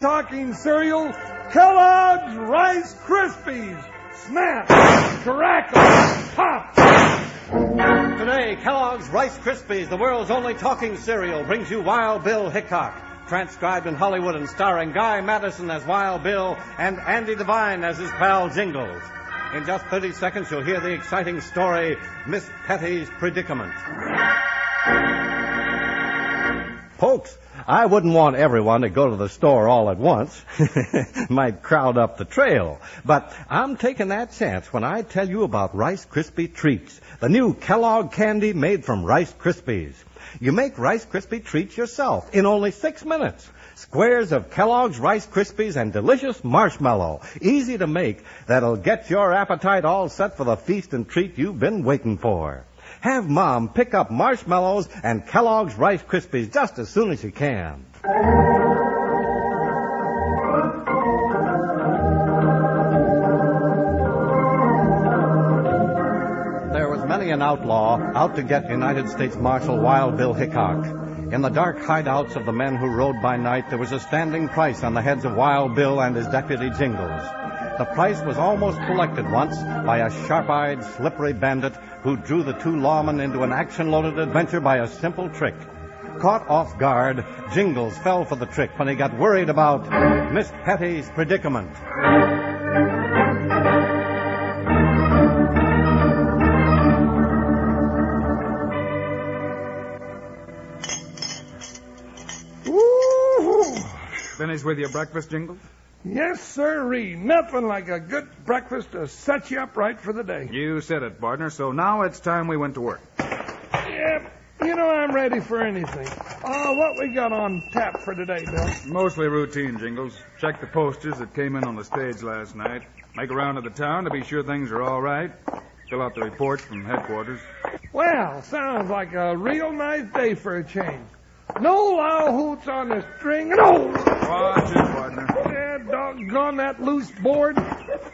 talking cereal, Kellogg's Rice Krispies. Snap, crackle, pop. Today, Kellogg's Rice Krispies, the world's only talking cereal, brings you Wild Bill Hickok. Transcribed in Hollywood and starring Guy Madison as Wild Bill and Andy Devine as his pal Jingles. In just 30 seconds, you'll hear the exciting story, Miss Petty's Predicament. Folks, I wouldn't want everyone to go to the store all at once. Might crowd up the trail. But I'm taking that chance when I tell you about Rice Krispie Treats, the new Kellogg candy made from Rice Krispies. You make Rice Krispie Treats yourself in only 6 minutes. Squares of Kellogg's Rice Krispies and delicious marshmallow. Easy to make. That'll get your appetite all set for the feast and treat you've been waiting for. Have Mom pick up marshmallows and Kellogg's Rice Krispies just as soon as you can. There was many an outlaw out to get United States Marshal Wild Bill Hickok. In the dark hideouts of the men who rode by night, there was a standing price on the heads of Wild Bill and his deputy Jingles. The price was almost collected once by a sharp-eyed, slippery bandit who drew the two lawmen into an action-loaded adventure by a simple trick. Caught off guard, Jingles fell for the trick when he got worried about Miss Petty's predicament. Finished with your breakfast, Jingles? Yes, sirree. Nothing like a good breakfast to set you up right for the day. You said it, partner, so now it's time we went to work. Yep. I'm ready for anything. What we got on tap for today, Bill? Mostly routine, Jingles. Check the posters that came in on the stage last night. Make a round of the town to be sure things are all right. Fill out the reports from headquarters. Well, sounds like a real nice day for a change. No loud hoots on the string. No! Watch it, partner. Yeah, doggone that loose board.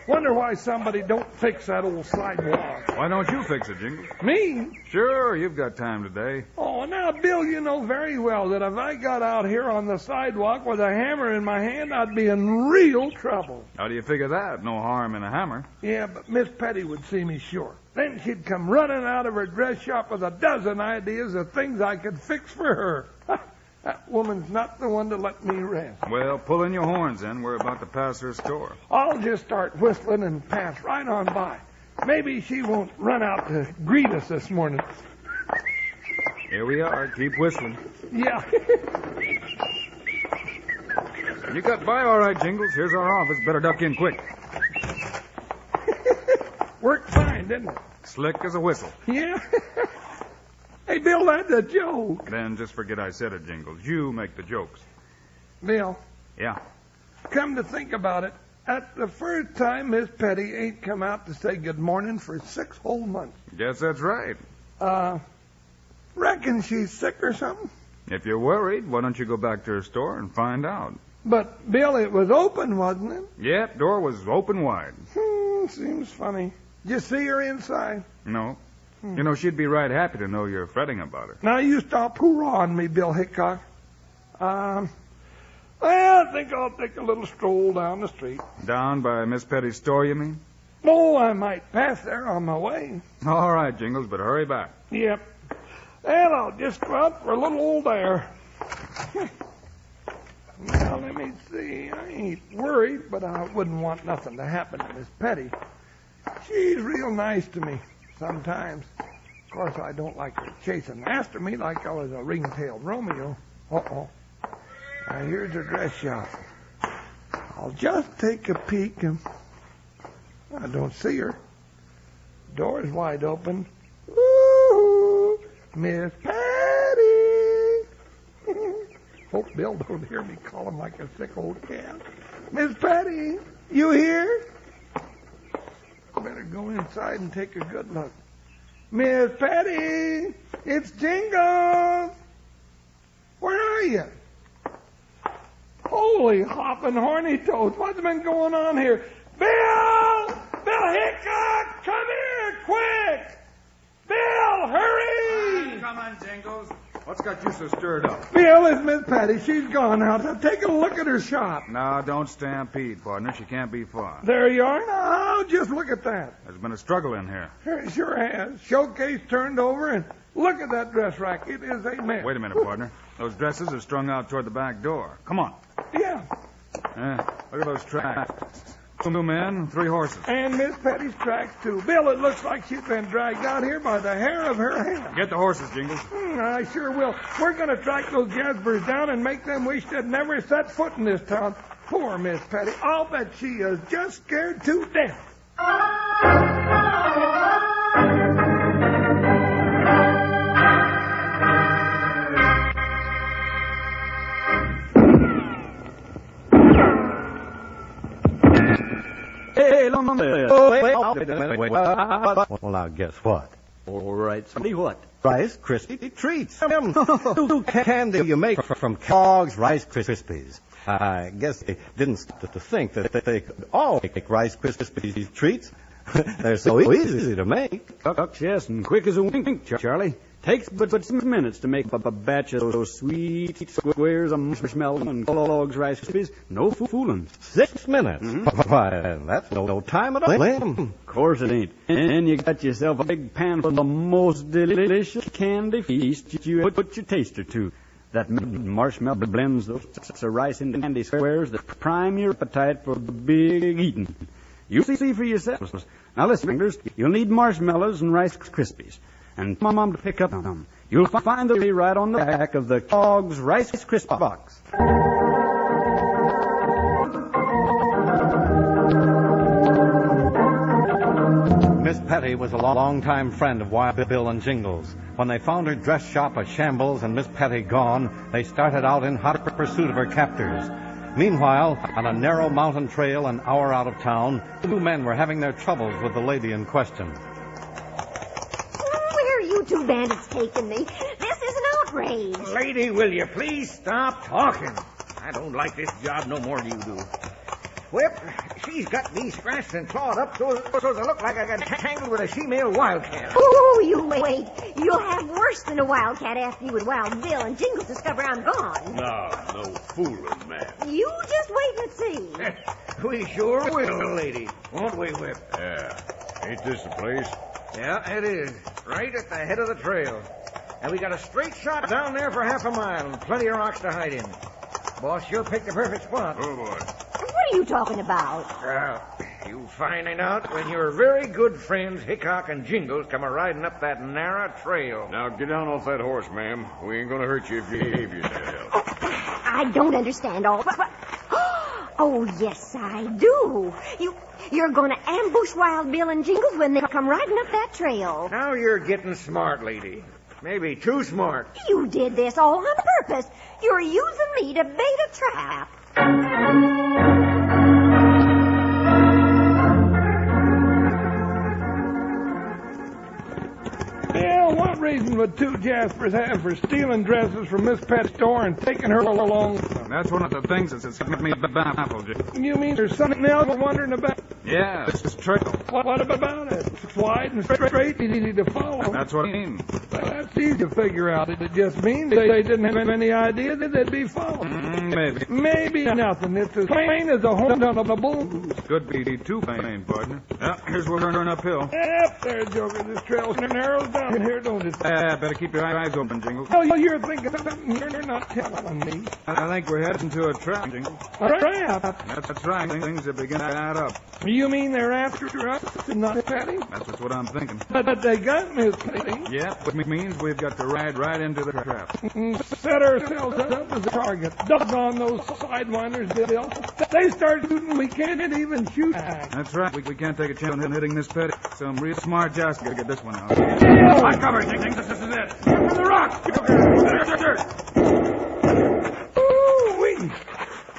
Wonder why somebody don't fix that old sidewalk. Why don't you fix it, Jingles? Me? Sure, you've got time today. Oh, now, Bill, you know very well that if I got out here on the sidewalk with a hammer in my hand, I'd be in real trouble. How do you figure that? No harm in a hammer. Yeah, but Miss Petty would see me sure. Then she'd come running out of her dress shop with a dozen ideas of things I could fix for her. That woman's not the one to let me rest. Well, pull in your horns, then. We're about to pass her store. I'll just start whistling and pass right on by. Maybe she won't run out to greet us this morning. Here we are. Keep whistling. Yeah. You got by all right, Jingles. Here's our office. Better duck in quick. Worked fine, didn't it? Slick as a whistle. Yeah. Hey, Bill, that's a joke. Then just forget I said it, Jingles. You make the jokes. Bill. Yeah. Come to think about it, that's the first time Miss Petty ain't come out to say good morning for 6 whole months. Guess that's right. Reckon she's sick or something? If you're worried, why don't you go back to her store and find out? But, Bill, it was open, wasn't it? Yep, door was open wide. Seems funny. Did you see her inside? No. You know, she'd be right happy to know you're fretting about her. Now, you stop hoorahing me, Bill Hickok. Well, I think I'll take a little stroll down the street. Down by Miss Petty's store, you mean? Oh, I might pass there on my way. All right, Jingles, but hurry back. Yep. Well, I'll just go out for a little old air. Now, let me see. I ain't worried, but I wouldn't want nothing to happen to Miss Petty. She's real nice to me sometimes. Of course, I don't like her chasing after me like I was a ring-tailed Romeo. Uh-oh. Now, here's her dress shop. I'll just take a peek and... I don't see her. Door's wide open. Ooh, Miss Petty! Hope Bill don't hear me calling like a sick old cat. Miss Petty, you here? Better go inside and take a good look. Miss Petty, it's Jingles. Where are you? Holy hopping horny toads, what's been going on here? Bill! Bill Hickok, come here, quick! Bill, hurry! Come on, Jingles. What's got you so stirred up? Bill, it's Miss Patty. She's gone now. Now take a look at her shop. No, don't stampede, partner. She can't be far. There you are. Now, just look at that. There's been a struggle in here. It sure has. Showcase turned over, and look at that dress rack. It is a mess. Wait a minute, partner. Those dresses are strung out toward the back door. Come on. Yeah. Look at those tracks. 2 men, 3 horses. And Miss Patty's tracks, too. Bill, it looks like she's been dragged out here by the hair of her head. Get the horses, Jingles. I sure will. We're going to track those Jaspers down and make them wish they'd never set foot in this town. Poor Miss Patty. I'll bet she is just scared to death. Hey, long there. Well, now, guess what? All right, somebody what? Rice Krispie treats. Who candy you make from Kellogg's Rice Krispies? I guess they didn't stop to think that they could all make Rice Krispies treats. They're so easy to make. Yes, and quick as a wink, Charlie. Takes but some minutes to make up a batch of those sweet squares of marshmallow and Kellogg's Rice Krispies. No fooling. 6 minutes? Mm-hmm. Why, that's no time at all. Of course it ain't. And you got yourself a big pan for the most delicious candy feast you put your taster to. That marshmallow blends those rice into candy squares that prime your appetite for the big eating. You see for yourselves. Now listen, fingers, you'll need marshmallows and Rice Krispies. And tell Mom to pick up them. You'll find the right on the back of the Kellogg's Rice Krispie box. Miss Petty was a long-time friend of Wild Bill and Jingles. When they found her dress shop a shambles and Miss Petty gone, they started out in hot pursuit of her captors. Meanwhile, on a narrow mountain trail an hour out of town, 2 men were having their troubles with the lady in question. Where are you 2 bandits taking me? This is an outrage. Lady, will you please stop talking? I don't like this job no more than you do. Whip, she's got me scratched and clawed up so I look like I got tangled with a female wildcat. Oh, you wait. You'll have worse than a wildcat after you and Wild Bill and Jingles discover I'm gone. No fooling, man. You just wait and see. We sure will, lady. Won't we, Whip? Yeah. Ain't this the place? Yeah, it is. Right at the head of the trail. And we got a straight shot down there for half a mile and plenty of rocks to hide in. Boss sure picked the perfect spot. Oh, boy. What are you talking about? You'll find it out when your very good friends Hickok and Jingles come a-riding up that narrow trail. Now, get down off that horse, ma'am. We ain't gonna hurt you if you behave yourself. I don't understand all. Oh, yes, I do. You're going to ambush Wild Bill and Jingles when they come riding up that trail. Now you're getting smart, lady. Maybe too smart. You did this all on purpose. You're using me to bait a trap. Yeah, what reason would 2 Jaspers have for stealing dresses from Miss Pet's store and taking her along? That's one of the things that's got me baffled, Jingles. You mean there's something else we're wondering about? Yeah, this is trail. What about it? It's wide and straight, easy to follow. That's what I mean. Well, that's easy to figure out. It just means they didn't have any idea that they'd be followed. Maybe. Maybe nothing. It's as plain as a home of a bull. Could be too plain, partner. Yeah, here's where we're turning uphill. Yep, there, Joker. This trail narrows down here, don't it? Better keep your eyes open, Jingles. Oh, you're thinking of something you're not telling me. I think we're heading to a trap, Jingles. A trap? That's right. Things are beginning to add up. You mean they're after us and not Patty? That's what I'm thinking. But they got Miss Patty. Yeah, which means we've got to ride right into the trap. Set ourselves up as a target. Doggone those sidewinders, Bill. They start shooting, we can't even shoot back. That's right. We can't take a chance on hitting this Petty. Some real smart job's got to get this one out. I cover, Jingles. This is it. From the rock. Ooh-wee.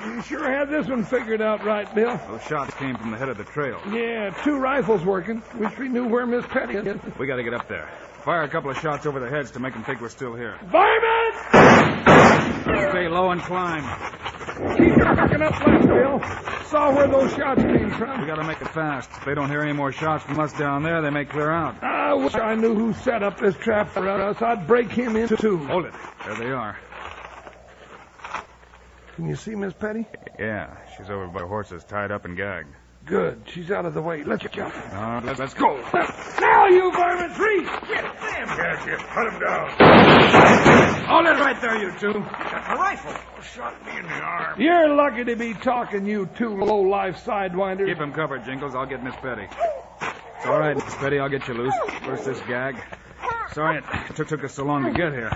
You sure had this one figured out right, Bill. Those shots came from the head of the trail. Yeah, 2 rifles working. Wish we knew where Miss Petty is. We got to get up there. Fire a couple of shots over their heads to make them think we're still here. Varmint! Stay low and climb. Keep backing up left, Bill. Saw where those shots came from. We gotta make it fast. If they don't hear any more shots from us down there, they may clear out. I wish I knew who set up this trap for us. I'd break him in two. Hold it. There they are. Can you see Miss Petty? Yeah, she's over by horses, tied up and gagged. Good. She's out of the way. Let's jump. Let's go. Now, you varmint, trees! Cut him down. Hold it right there, you two. A rifle. Shot me in the arm. You're lucky to be talking, you two low-life sidewinders. Keep him covered, Jingles. I'll get Miss Petty. It's all right, Miss Petty. I'll get you loose. First this gag. Sorry it took us so long to get here.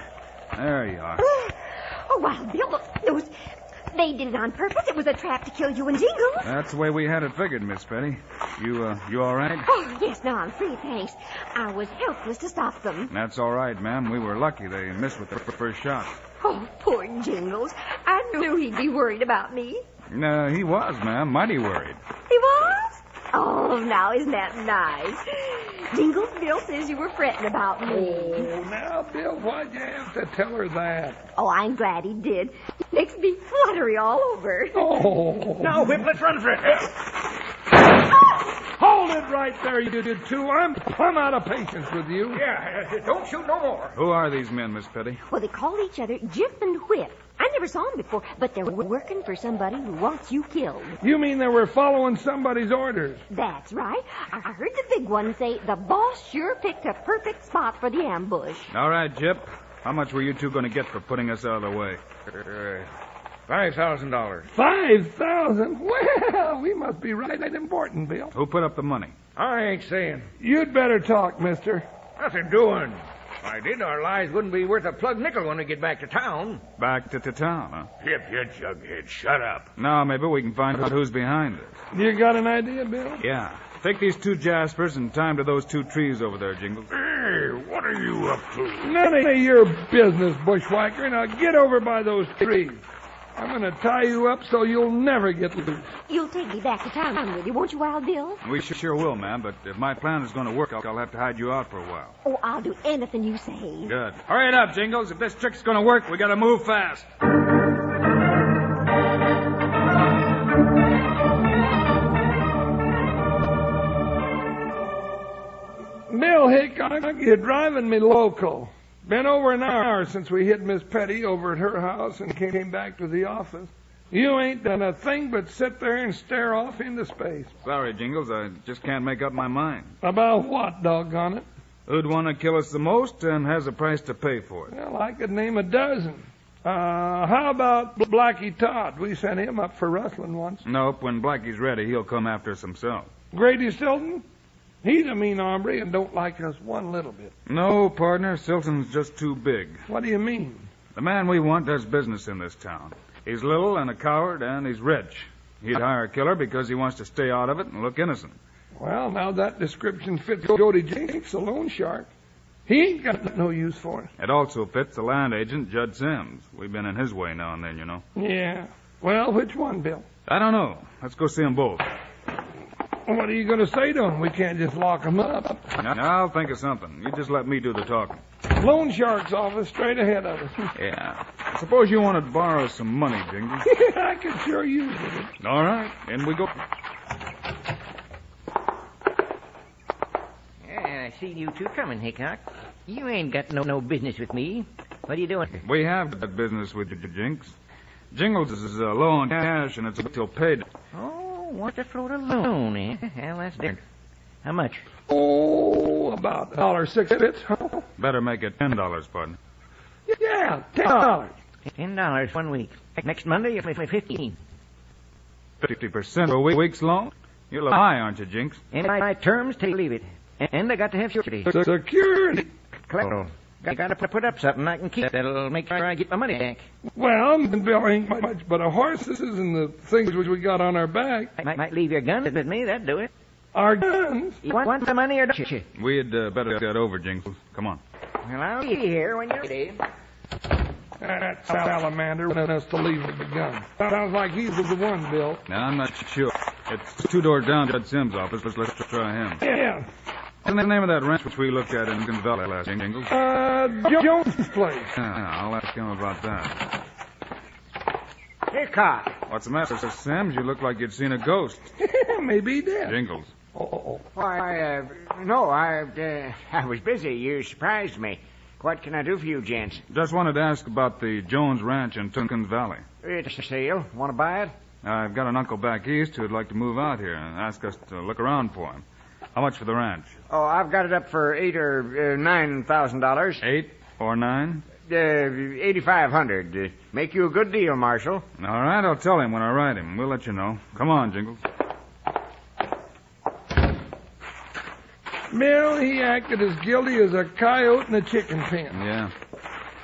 There you are. Oh, Wild Bill, look, they did it on purpose. It was a trap to kill you and Jingles. That's the way we had it figured, Miss Petty. You all right? Oh, yes, now I'm free, thanks. I was helpless to stop them. That's all right, ma'am. We were lucky they missed with the first shot. Oh, poor Jingles. I knew he'd be worried about me. He was, ma'am. Mighty worried. He was? Oh, now, isn't that nice? Jingles, Bill says you were fretting about me. Oh, now, Bill, why'd you have to tell her that? Oh, I'm glad he did. Makes me fluttery all over. Oh. Now, Whip, let's run for it. Hold it right there, you did too. I'm plumb out of patience with you. Yeah, don't shoot no more. Who are these men, Miss Petty? Well, they called each other Jip and Whip. I never saw them before, but they're working for somebody who wants you killed. You mean they were following somebody's orders? That's right. I heard the big one say the boss sure picked a perfect spot for the ambush. All right, Jip. How much were you two going to get for putting us out of the way? $5,000. 5,000? Well, we must be right important, Bill. Who put up the money? I ain't saying. You'd better talk, mister. Nothing doing. If I did, our lives wouldn't be worth a plug nickel when we get back to town. Back to town, huh? Yip, you jughead. Shut up. Now, maybe we can find out who's behind this. You got an idea, Bill? Yeah. Take these two Jaspers and tie 'em to those two trees over there, Jingles. Hey, what are you up to? None of your business, bushwhacker. Now get over by those trees. I'm going to tie you up so you'll never get loose. You'll take me back to town with you, won't you, Wild Bill? We sure will, ma'am, but if my plan is going to work, I'll have to hide you out for a while. Oh, I'll do anything you say. Good. Hurry it up, Jingles. If this trick's going to work, we got to move fast. Bill Hickok, you're driving me loco. Been over an hour since we hid Miss Petty over at her house and came back to the office. You ain't done a thing but sit there and stare off into space. Sorry, Jingles. I just can't make up my mind. About what, doggone it? Who'd want to kill us the most and has a price to pay for it? Well, I could name a dozen. How about Blackie Todd? We sent him up for rustling once. Nope. When Blackie's ready, he'll come after us himself. Grady Stilton? He's a mean hombre and don't like us one little bit. No, partner. Silton's just too big. What do you mean? The man we want does business in this town. He's little and a coward, and he's rich. He'd hire a killer because he wants to stay out of it and look innocent. Well, now that description fits Jody Jenks, the loan shark. He ain't got no use for it. It also fits the land agent, Judd Sims. We've been in his way now and then, you know. Yeah. Well, which one, Bill? I don't know. Let's go see them both. What are you going to say to him? We can't just lock him up. Now, I'll think of something. You just let me do the talking. Loan shark's office straight ahead of us. Yeah. Suppose you want to borrow some money, Jingles. I could sure use it. All right. In we go. Yeah, I seen you two coming, Hickok. You ain't got no business with me. What are you doing? We have got business with you, Jinx. Jingles is low on cash, and it's till paid. Oh, want to float a loan, eh? Well, that's different. How much? Oh, about $1.06, huh? Better make it $10, partner. Yeah, $10. $10 1 week. Next Monday, you pay 15. 50% a week's loan? You're a little high, aren't you, Jinx? And my terms, take or leave it. And I got to have security. Security. Collateral. I got to put up something I can keep that'll make sure I get my money back. Well, Bill ain't much but a horses and the things which we got on our back. Might leave your gun with me, that'd do it. Our guns? You want the money or don't you? We'd better get over, Jinx. Come on. Well, I'll be here when you're ready. That salamander wanted us to leave with the gun. Sounds like he's the one, Bill. Now, I'm not sure. It's 2 doors down to Judd Sims' office. Let's try him. Yeah. What's the name of that ranch which we looked at in Gonzales last, Jingles? Jones's place. Yeah, I'll ask him about that. Hickok. What's the matter, Sims? You look like you'd seen a ghost. Maybe he did. Jingles. Why, no, I was busy. You surprised me. What can I do for you, gents? Just wanted to ask about the Jones Ranch in Tompkins Valley. It's a sale. Want to buy it? I've got an uncle back east who'd like to move out here and ask us to look around for him. How much for the ranch? Oh, I've got it up for $8,000 or $9,000. 8 or 9? 8,500. Make you a good deal, Marshal. All right, I'll tell him when I write him. We'll let you know. Come on, Jingles. Bill, he acted as guilty as a coyote in a chicken pen. Yeah.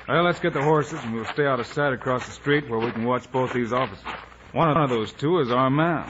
Well, let's get the horses, and we'll stay out of sight across the street where we can watch both these officers. One of those two is our man.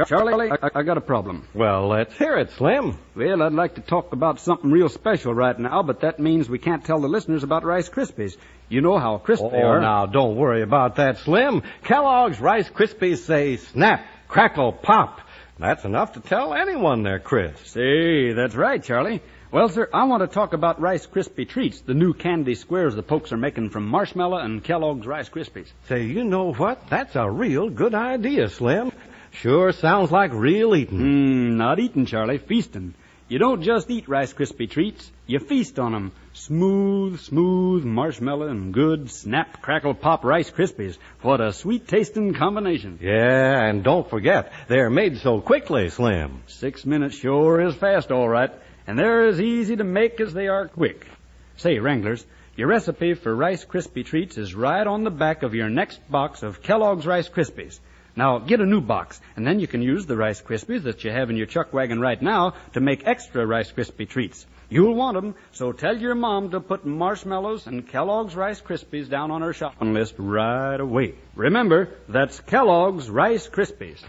Charlie, I got a problem. Well, let's hear it, Slim. Well, I'd like to talk about something real special right now, but that means we can't tell the listeners about Rice Krispies. You know how crisp they are. Now, don't worry about that, Slim. Kellogg's Rice Krispies say snap, crackle, pop. That's enough to tell anyone they're crisp. Say, that's right, Charlie. Well, sir, I want to talk about Rice Krispie Treats, the new candy squares the folks are making from marshmallow and Kellogg's Rice Krispies. Say, you know what? That's a real good idea, Slim. Sure sounds like real eating. Not eating, Charlie, feasting. You don't just eat Rice Krispie Treats, you feast on them. Smooth marshmallow and good snap, crackle, pop Rice Krispies. What a sweet-tasting combination. Yeah, and don't forget, they're made so quickly, Slim. 6 minutes sure is fast, all right. And they're as easy to make as they are quick. Say, Wranglers, your recipe for Rice Krispie Treats is right on the back of your next box of Kellogg's Rice Krispies. Now, get a new box, and then you can use the Rice Krispies that you have in your chuck wagon right now to make extra Rice Krispie Treats. You'll want them, so tell your mom to put marshmallows and Kellogg's Rice Krispies down on her shopping list right away. Remember, that's Kellogg's Rice Krispies.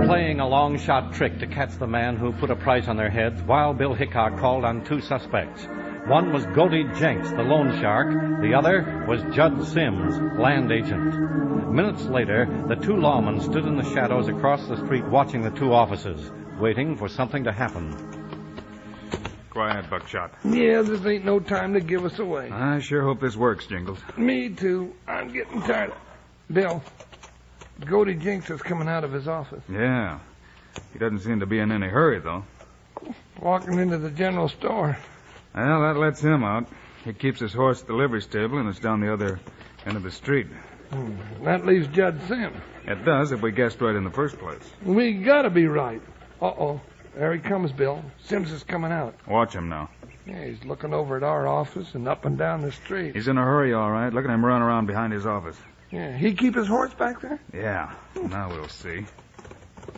Playing a long-shot trick to catch the man who put a price on their heads, Wild Bill Hickok called on two suspects. One was Goldie Jenks, the loan shark. The other was Judd Sims, land agent. Minutes later, the two lawmen stood in the shadows across the street watching the two officers, waiting for something to happen. Quiet, Buckshot. Yeah, this ain't no time to give us away. I sure hope this works, Jingles. Me too. I'm getting tired. Bill, Goldie Jenks is coming out of his office. Yeah. He doesn't seem to be in any hurry, though. Walking into the general store. Well, that lets him out. He keeps his horse at the livery stable, and it's down the other end of the street. That leaves Judd Sims. It does if we guessed right in the first place. We gotta be right. Uh-oh. There he comes, Bill. Sims is coming out. Watch him now. Yeah, he's looking over at our office and up and down the street. He's in a hurry, all right. Look at him run around behind his office. Yeah, he keep his horse back there? Yeah. Now we'll see.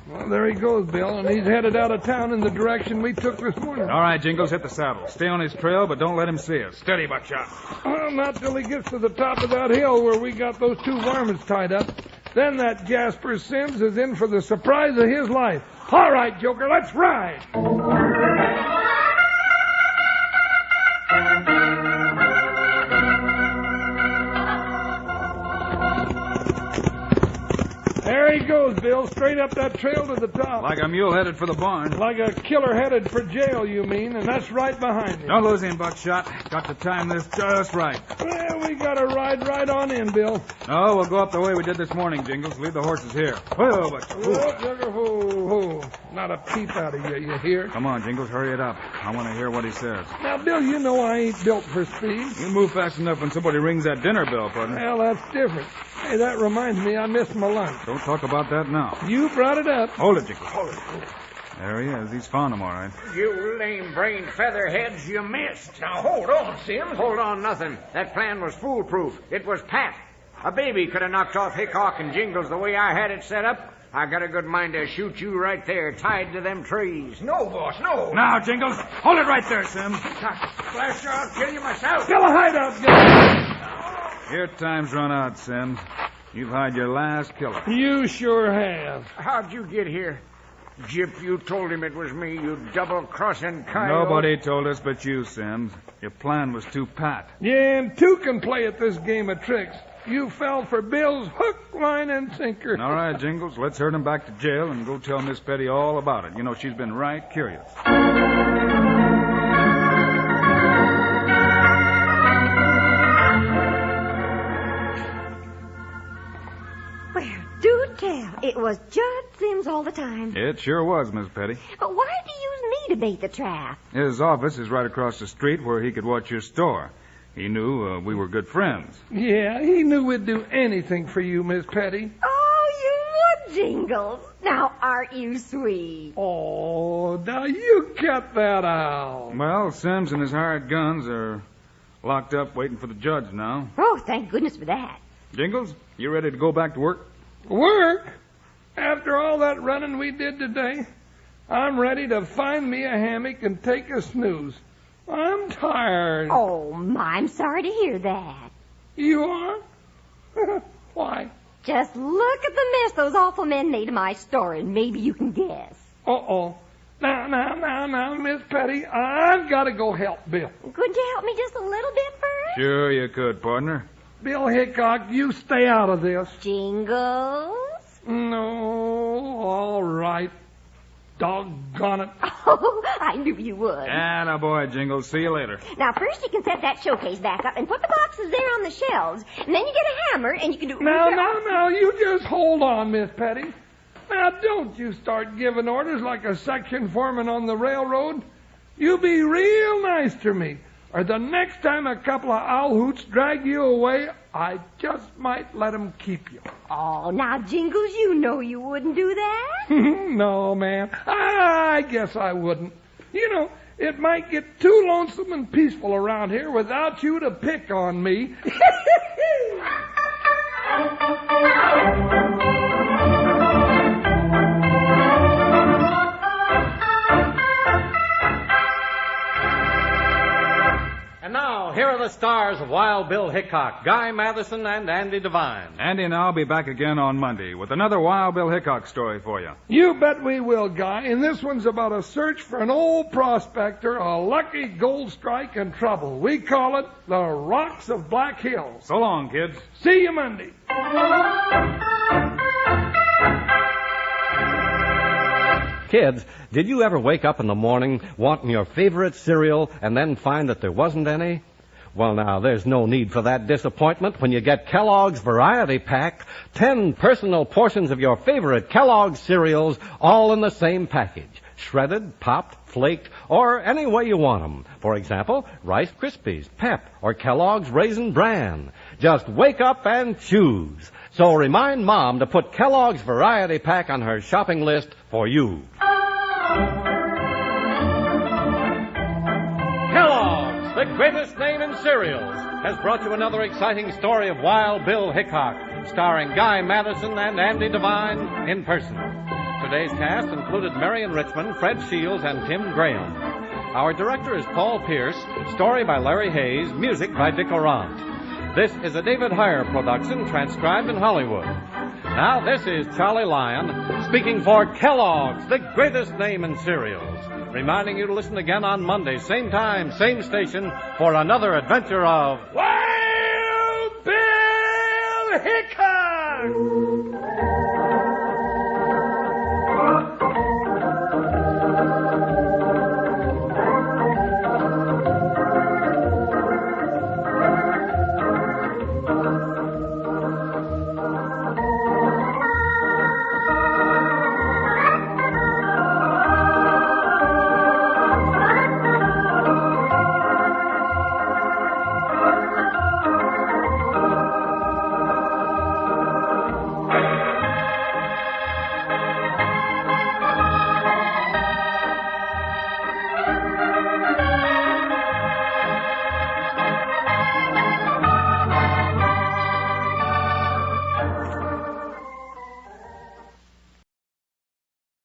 Well, there he goes, Bill, and he's headed out of town in the direction we took this morning. All right, Jingles, hit the saddle. Stay on his trail, but don't let him see us. Steady, Buckshot. Well, not till he gets to the top of that hill where we got those two varmints tied up. Then that Jasper Sims is in for the surprise of his life. All right, Joker, let's ride. There he goes, Bill, straight up that trail to the top. Like a mule headed for the barn. Like a killer headed for jail, you mean, and that's right behind him. Don't lose him, Buckshot. Got to time this just right. Well, we gotta ride right on in, Bill. No, we'll go up the way we did this morning, Jingles. Leave the horses here. Whoa, Buckshot. Whoa. Not a peep out of you, you hear? Come on, Jingles, hurry it up. I want to hear what he says. Now, Bill, you know I ain't built for speed. You move fast enough when somebody rings that dinner bell, partner. Well, that's different. Hey, that reminds me I missed my lunch. Don't talk about that now. You brought it up. Hold it, Jingles. Hold it. There he is. He's found him, all right. You lame-brained featherheads, you missed. Now, hold on, Sims. Hold on nothing. That plan was foolproof. It was pat. A baby could have knocked off Hickok and Jingles the way I had it set up. I got a good mind to shoot you right there, tied to them trees. No, boss, no. Now, Jingles, hold it right there, Sims. Flash, I'll kill you myself. Still a hideout, guy. Your time's run out, Sims. You've hired your last killer. You sure have. How'd you get here? Gyp, you told him it was me, you double-crossing coyote. Nobody told us but you, Sims. Your plan was too pat. Yeah, and two can play at this game of tricks. You fell for Bill's hook, line, and sinker. All right, Jingles, let's herd him back to jail and go tell Miss Petty all about it. You know, she's been right curious. Well, do tell. It was Judd Sims all the time. It sure was, Miss Petty. But why did he use me to bait the trap? His office is right across the street where he could watch your store. He knew we were good friends. Yeah, he knew we'd do anything for you, Miss Petty. Oh, you would, Jingles. Now, aren't you sweet? Oh, now you cut that out. Well, Sims and his hired guns are locked up waiting for the judge now. Oh, thank goodness for that. Jingles, you ready to go back to work? Work? After all that running we did today, I'm ready to find me a hammock and take a snooze. I'm tired. Oh, I'm sorry to hear that. You are? Why? Just look at the mess those awful men made of my store, and maybe you can guess. Uh-oh. Now, Miss Petty, I've got to go help Bill. Couldn't you help me just a little bit first? Sure you could, partner. Bill Hickok, you stay out of this. Jingles? No, all right. Doggone it. Oh, I knew you would. Attaboy, Jingles. See you later. Now, first you can set that showcase back up and put the boxes there on the shelves. And then you get a hammer and you can do... Now, you just hold on, Miss Petty. Now, don't you start giving orders like a section foreman on the railroad. You be real nice to me, or the next time a couple of owl hoots drag you away, I just might let 'em keep you. Oh, now, Jingles, you know you wouldn't do that. No, ma'am. I guess I wouldn't. You know, it might get too lonesome and peaceful around here without you to pick on me. And now, here are the stars of Wild Bill Hickok, Guy Matheson, and Andy Devine. Andy and I'll be back again on Monday with another Wild Bill Hickok story for you. You bet we will, Guy. And this one's about a search for an old prospector, a lucky gold strike in trouble. We call it the Rocks of Black Hills. So long, kids. See you Monday. Kids, did you ever wake up in the morning wanting your favorite cereal and then find that there wasn't any? Well, now, there's no need for that disappointment when you get Kellogg's Variety Pack, 10 personal portions of your favorite Kellogg's cereals, all in the same package. Shredded, popped, flaked, or any way you want them. For example, Rice Krispies, Pep, or Kellogg's Raisin Bran. Just wake up and choose. So remind Mom to put Kellogg's Variety Pack on her shopping list for you. Kellogg's, the greatest name in cereals, has brought you another exciting story of Wild Bill Hickok, starring Guy Matheson and Andy Devine in person. Today's cast included Marion Richmond, Fred Shields, and Tim Graham. Our director is Paul Pierce, story by Larry Hayes, music by Dick Orant. This is a David Heyer production transcribed in Hollywood. Now, this is Charlie Lyon speaking for Kellogg's, the greatest name in cereals, reminding you to listen again on Monday, same time, same station, for another adventure of Wild Bill Hickok!